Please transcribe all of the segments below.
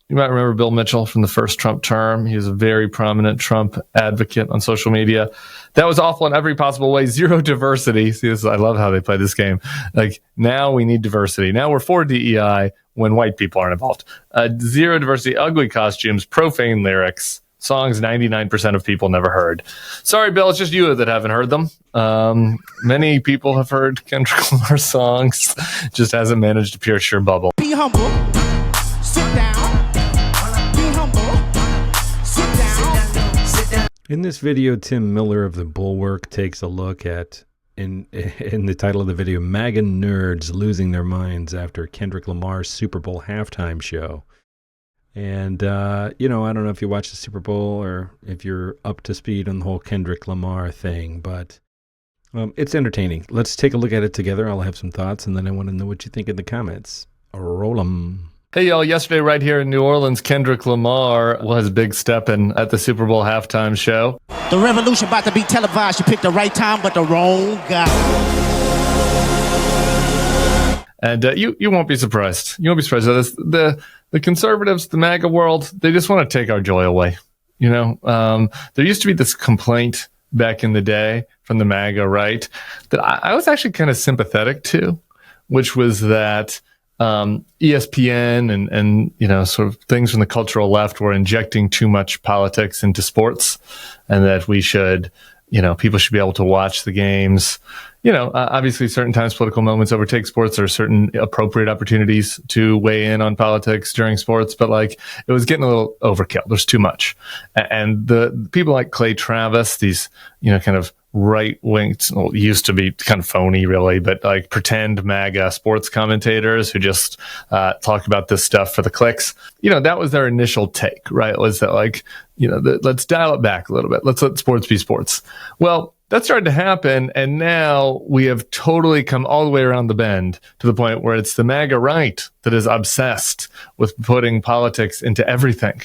You might remember Bill Mitchell from the first Trump term. He was a very prominent Trump advocate on social media. That was awful in every possible way. Zero diversity. See, I love how they play this game. Like, now we need diversity. Now we're for DEI when white people aren't involved. Zero diversity, ugly costumes, profane lyrics, songs 99% of people never heard. Sorry, Bill, it's just you that haven't heard them. Many people have heard Kendrick Lamar songs, just hasn't managed to pierce your bubble. Be humble. Sit down. Be humble. Sit down. In this video, Tim Miller of the Bulwark takes a look at, in the title of the video, MAGA nerds losing their minds after Kendrick Lamar's Super Bowl halftime show. And, I don't know if you watch the Super Bowl or if you're up to speed on the whole Kendrick Lamar thing, but it's entertaining. Let's take a look at it together. I'll have some thoughts, and then I want to know what you think in the comments. Roll 'em. Hey, y'all. Yesterday, right here in New Orleans, Kendrick Lamar was big stepping at the Super Bowl halftime show. The revolution about to be televised. You picked the right time, but the wrong guy. And you won't be surprised. You won't be surprised. The conservatives, the MAGA world, they just want to take our joy away. There used to be this complaint back in the day from the MAGA right that I was actually kind of sympathetic to, which was that ESPN and sort of things from the cultural left were injecting too much politics into sports, and that we should, people should be able to watch the games. Obviously certain times political moments overtake sports. There are certain appropriate opportunities to weigh in on politics during sports, but it was getting a little overkill. There's too much. And the people like Clay Travis, these, kind of right-wing, used to be kind of phony really, but pretend MAGA sports commentators who just talk about this stuff for the clicks. That was their initial take, right? Was that let's dial it back a little bit. Let's let sports be sports. Well, that started to happen, and now we have totally come all the way around the bend to the point where it's the MAGA right that is obsessed with putting politics into everything,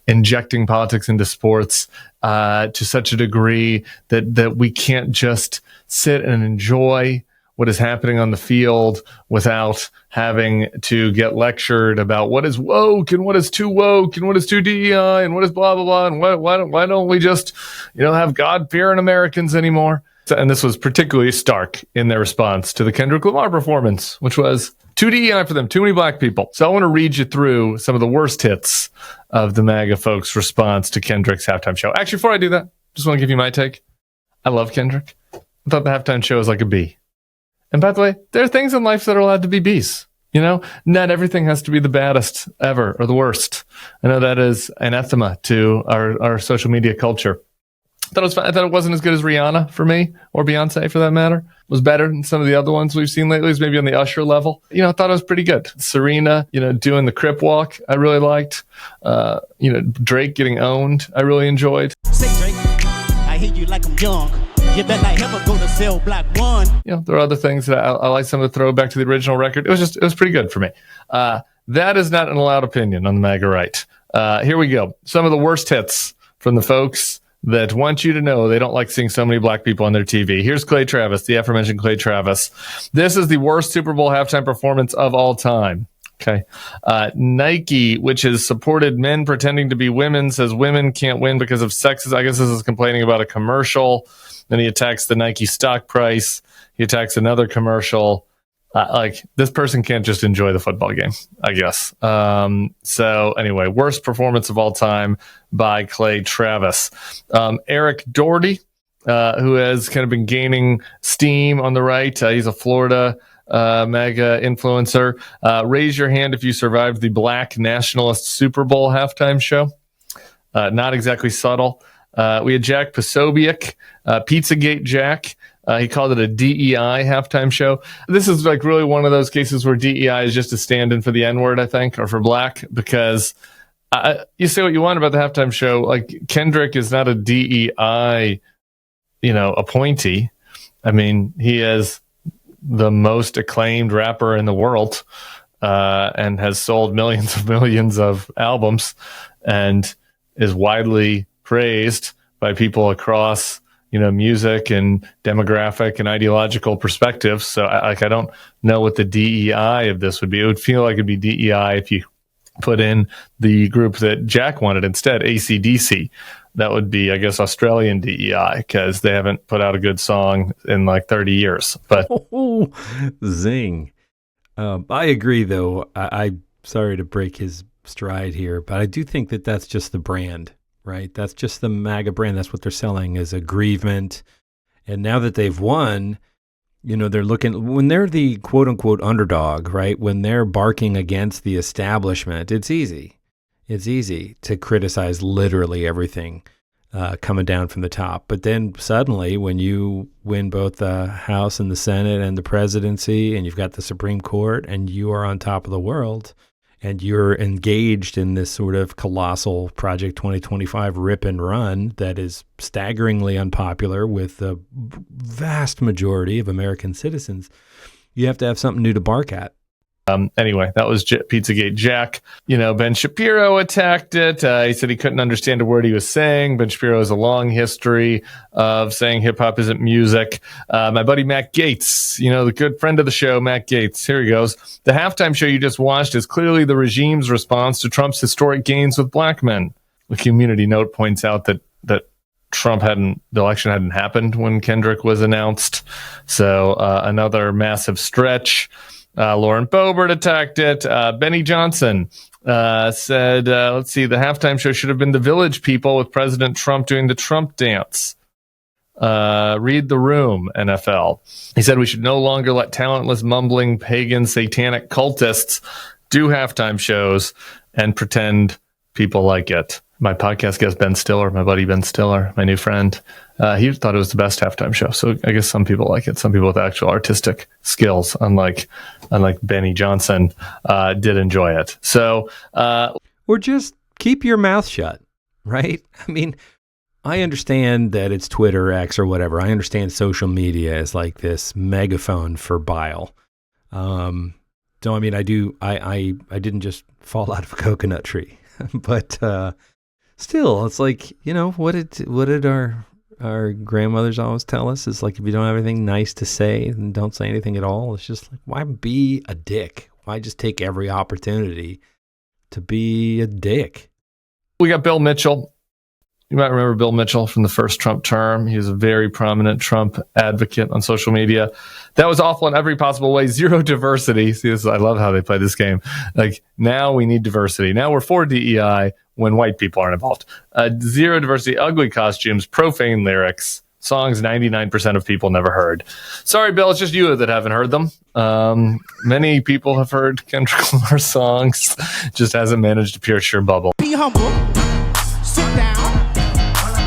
injecting politics into sports to such a degree that we can't just sit and enjoy what is happening on the field without having to get lectured about what is woke and what is too woke and what is too DEI and what is blah, blah, blah. And why don't we just, have God-fearing Americans anymore? And this was particularly stark in their response to the Kendrick Lamar performance, which was too DEI for them, too many black people. So I want to read you through some of the worst hits of the MAGA folks' response to Kendrick's halftime show. Actually, before I do that, just want to give you my take. I love Kendrick. I thought the halftime show was like a B. And by the way, there are things in life that are allowed to be Bs. Not everything has to be the baddest ever or the worst. I know that is anathema to our social media culture. I thought it wasn't as good as Rihanna for me, or Beyonce for that matter. It was better than some of the other ones we've seen lately. It was maybe on the Usher level. I thought it was pretty good. Serena, doing the Crip walk, I really liked. Drake getting owned, I really enjoyed. Say, Drake, I hear you like I'm young. You better not ever go to Cell Block 1. There are other things that I like, some of the throwback to the original record. It was pretty good for me. That is not an allowed opinion on the MAGA right. Here we go. Some of the worst hits from the folks that want you to know they don't like seeing so many black people on their TV. Here's Clay Travis, the aforementioned Clay Travis. This is the worst Super Bowl halftime performance of all time. Okay. Nike, which has supported men pretending to be women, says women can't win because of sexism. I guess this is complaining about a commercial. Then he attacks the Nike stock price. He attacks another commercial. This person can't just enjoy the football game, I guess. So anyway, worst performance of all time by Clay Travis. Eric Doherty, who has kind of been gaining steam on the right. He's a Florida MAGA influencer. Raise your hand if you survived the Black Nationalist Super Bowl halftime show. Not exactly subtle. We had Jack Posobiec, Pizzagate Jack. He called it a DEI halftime show. This is really one of those cases where DEI is just a stand-in for the N-word, I think, or for black, because you say what you want about the halftime show. Kendrick is not a DEI, appointee. I mean, he is the most acclaimed rapper in the world, and has sold millions of albums, and is widely praised by people across music and demographic and ideological perspectives. So I don't know what the DEI of this would be. It would feel like it'd be DEI if you put in the group that Jack wanted instead, AC/DC. That would be, I guess, Australian DEI, because they haven't put out a good song in like 30 years. But zing. I agree, though. I'm sorry to break his stride here, but I do think that that's just the brand, right? That's just the MAGA brand. That's what they're selling, is aggrievement. And now that they've won, they're looking, when they're the quote unquote underdog, right? When they're barking against the establishment, it's easy. It's easy to criticize literally everything coming down from the top. But then suddenly, when you win both the House and the Senate and the presidency, and you've got the Supreme Court, and you are on top of the world, and you're engaged in this sort of colossal Project 2025 rip and run that is staggeringly unpopular with the vast majority of American citizens, you have to have something new to bark at. Anyway, that was Pizzagate Jack. Ben Shapiro attacked it. He said he couldn't understand a word he was saying. Ben Shapiro has a long history of saying hip hop isn't music. My buddy Matt Gaetz, the good friend of the show, Matt Gaetz. Here he goes. The halftime show you just watched is clearly the regime's response to Trump's historic gains with black men. The community note points out that the election hadn't happened when Kendrick was announced. So another massive stretch. Lauren Boebert attacked it. Benny Johnson said, let's see, the halftime show should have been The Village People with President Trump doing the Trump dance. Read the room, NFL. He said we should no longer let talentless, mumbling, pagan, satanic cultists do halftime shows and pretend people like it. My podcast guest, Ben Stiller, my buddy Ben Stiller, my new friend, he thought it was the best halftime show. So I guess some people like it. Some people with actual artistic skills, unlike Benny Johnson, did enjoy it. So, or just keep your mouth shut, right? I mean, I understand that it's Twitter, X, or whatever. I understand social media is like this megaphone for bile. So I mean, I didn't just fall out of a coconut tree, but still, it's like, what did our grandmothers always tell us? Is like, if you don't have anything nice to say, then don't say anything at all. It's just like, why be a dick? Why just take every opportunity to be a dick? We got Bill Mitchell. You might remember Bill Mitchell from the first Trump term. He was a very prominent Trump advocate on social media. That was awful in every possible way. Zero diversity. See, I love how they play this game. Like, now we need diversity. Now we're for DEI when white people aren't involved. Zero diversity, ugly costumes, profane lyrics, songs 99% of people never heard. Sorry, Bill, it's just you that haven't heard them. Many people have heard Kendrick Lamar songs. Just hasn't managed to pierce your bubble. Be humble. Sit down.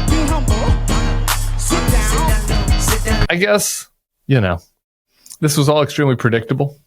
Be humble. Sit down. I guess, this was all extremely predictable.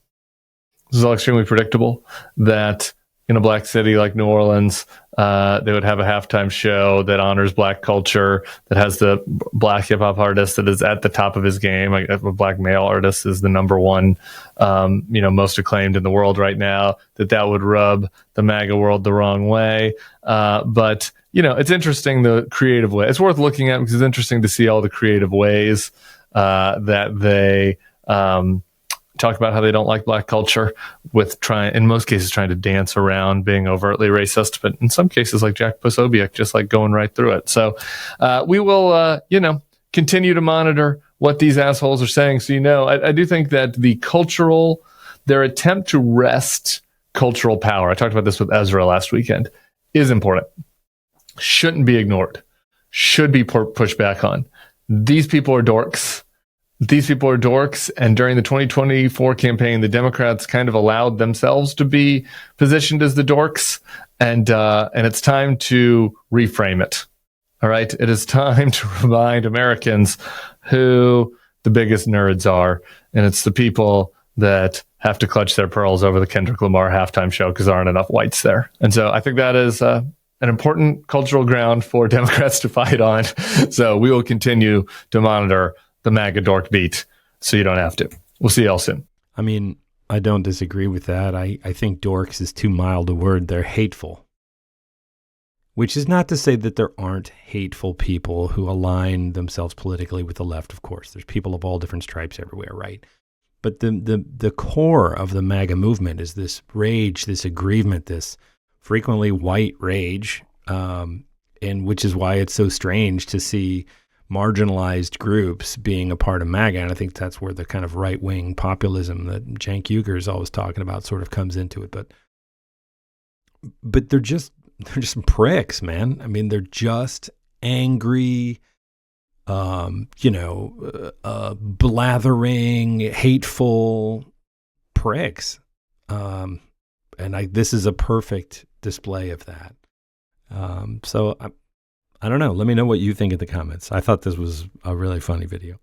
That in a black city like New Orleans, they would have a halftime show that honors black culture, that has the black hip hop artist that is at the top of his game. Like, a black male artist is the number one, most acclaimed in the world right now. That would rub the MAGA world the wrong way. But it's interesting, the creative way. It's worth looking at because it's interesting to see all the creative ways that they talk about how they don't like black culture, with in most cases trying to dance around being overtly racist, but in some cases, like Jack Posobiec, just like going right through it. So we will, continue to monitor what these assholes are saying. So, I do think that their attempt to wrest cultural power, I talked about this with Ezra last weekend, is important. Shouldn't be ignored. Should be pushed back on. These people are dorks. And during the 2024 campaign, the Democrats kind of allowed themselves to be positioned as the dorks, and it's time to reframe it. All right, it is time to remind Americans who the biggest nerds are, and it's the people that have to clutch their pearls over the Kendrick Lamar halftime show because there aren't enough whites there. And so I think that is an important cultural ground for Democrats to fight on. So we will continue to monitor the MAGA dork beat, so you don't have to. We'll see y'all soon. I mean, I don't disagree with that. I think dorks is too mild a word. They're hateful. Which is not to say that there aren't hateful people who align themselves politically with the left, of course. There's people of all different stripes everywhere, right? But the core of the MAGA movement is this rage, this aggrievement, this frequently white rage, and which is why it's so strange to see marginalized groups being a part of MAGA. And I think that's where the kind of right-wing populism that Cenk Uygur is always talking about sort of comes into it. But they're just pricks, man. I mean, they're just angry, blathering, hateful pricks. And this is a perfect display of that. So I don't know. Let me know what you think in the comments. I thought this was a really funny video.